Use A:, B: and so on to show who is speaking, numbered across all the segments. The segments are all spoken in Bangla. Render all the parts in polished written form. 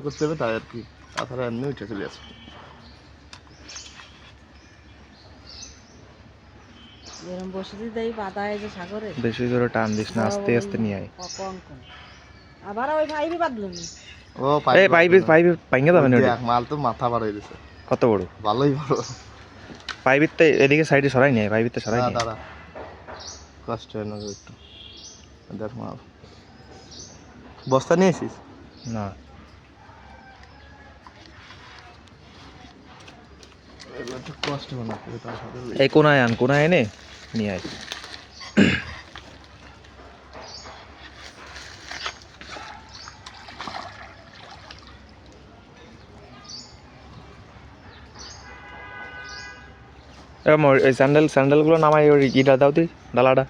A: করতে হবে তাই আর কি, তাছাড়া এমনি উঠে চলে আসবে।
B: এরকম বসে দিই দেই বাধা এই যে সাগরে
C: বেশি জোরে টান দিস না, আস্তে আস্তে নিয়ে আয়।
B: আবার ওই ভাইবি বাদলো নি।
A: ও
C: এই পাইপে ভাঙে যাবে না ওটা।
A: মাল তো মাথা বার হয়ে গেছে।
C: কত বড়?
A: ভালোই বড়।
C: পাইপেরতে এদিকে সাইডে সরাই নিয়ে, পাইপেরতে সরাই
A: না
C: নিয়ে।
A: দাঁড়া, কষ্ট হয় না একটু। দেখ মাল বস্তা নিয়েছিস?
C: না
A: এগুলো তো কষ্ট হয় না, তার সাথে
C: এই কোনায় আন, কোনায় এনে নিয়ে আয়। এই স্যান্ডেলগুলো নামাই, ওই ইটা দাও তুই, ডালাটা।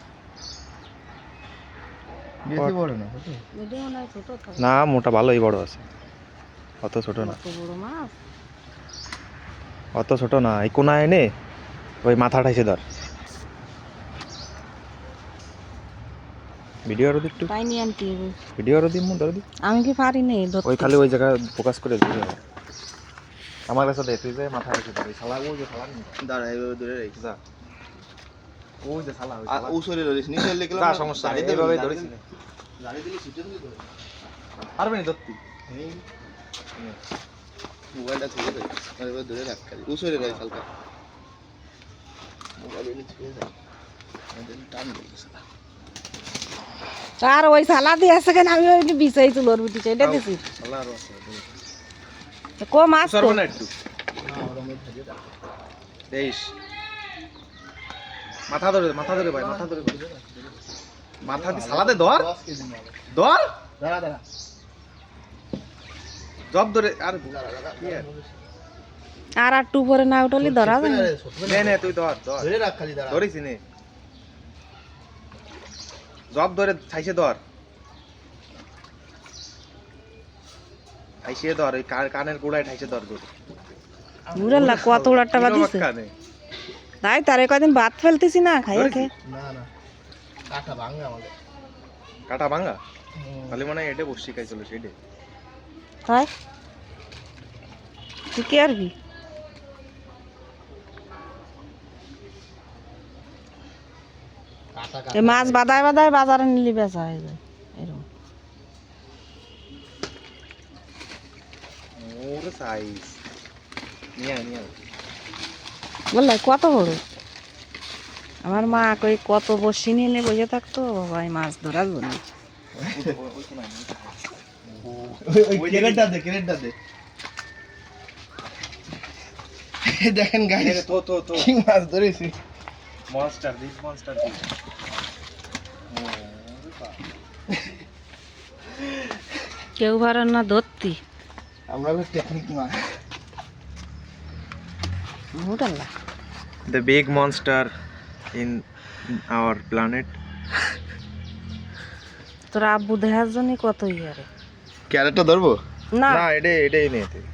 A: বেশি বড় না ছোট?
B: এটা মনে হয় ছোট থাকে।
C: না মোটা ভালোই বড় আছে, অত ছোট না।
B: কত বড় মাছ।
C: অত ছোট না, এই কোনায় এনে ওই মাথা ঠাইছে ধর। ভিডিও আরো একটু,
B: পাইনি আনটি
C: ভিডিও আরো দিম, ধরে দি।
B: আমি কি পারি নি
C: ওই খালি ওই জায়গা ফোকাস করে দিবি। আমার কাছে দে, তুই যে মাথা রেখে ধর, শালা ওই যে শালা নিয়ে
A: দাঁড়া, এইভাবে দূরে রেখে
C: যা, ওই যে শালা ওই
A: আর
C: শালা।
A: ও সরে ধরিস, নিচে লেগে
C: যা, সমস্যা নেই, এইভাবেই ধরিস না।
A: গাড়ি দিলে সিটে দিলে ধরে।
C: পারবে না ধরতি।
A: মোবাইলটা ছুঁয়ে দেয়, আর এবার ধরে রাখ খালি। ও সরে রয়েছে হালকা। মোবাইল এনে ছুঁয়ে যায়, টান দিয়েছে।
B: আর ওই সালা দিয়ে আছে কেন, আমি ওই বিছাই চুলোর বুটি চাইটা দিছি।
A: শালা আরো আছে।
B: কো মাছ তো?
C: সরব না একটু
A: না ওরম ভেজে দাও।
C: দেইস। মাথা ধরে ভাই, মাথা ধরে ভাই। মাথা দি সালাদে ধর,
A: 10 কেজি মাল।
C: ধর,
A: দাঁড়া দাঁড়া
C: জব ধরে। আর
A: কি আর?
B: আর একটু উপরে না উঠলি ধরা যায় না।
C: নে নে তুই ধর, ধর
A: ধরে রাখ খালি, দাঁড়া।
C: ধরিস নে, জব ধরে ছাইছে ধর, ঠাইছে ধর, ওই কানের গোড়ায় ঠাইছে ধর।
B: উড়াল্লা কত উড়াটা বাদিছে। তাই তারে কয়দিন ভাত ফেলতেছি না খাইয়ে খেয়ে।
A: না না, কাটা ভাঙে আমাদের।
C: কাটা ভাঙা খালি মনে হয় এটা বসি খাই চলে সেটা।
B: তাই তুই কি আরবি?
A: কাটা
B: এই মাছ বাদায় বাদায় বাজারে নিলি বেচা হয়ে যায় এরকম।
C: ওর সাইজ নিয়া নিয়া
B: বললাই কত বড়। আমার মা কই কত বসি নিয়ে বসে থাকতো, বাবা এই মাছ ধরার জন্য।
A: ওই ক্যারেটটা দে, ক্যারেটটা দে। দেখেন গাইস,
C: তো
A: কি মাছ ধরেছি।
C: Monster this, monster this.
B: কেউ পারেন না ধরতি।
A: আমরা টেকনিক মাছ।
B: উড়াল্লা
C: The big monster in our planet.
B: তোর আব্বু দেখার জন্য কত ইয়ারে
A: ক্যারেটটা ধরবো?
B: না
C: না এটাই নে তুই।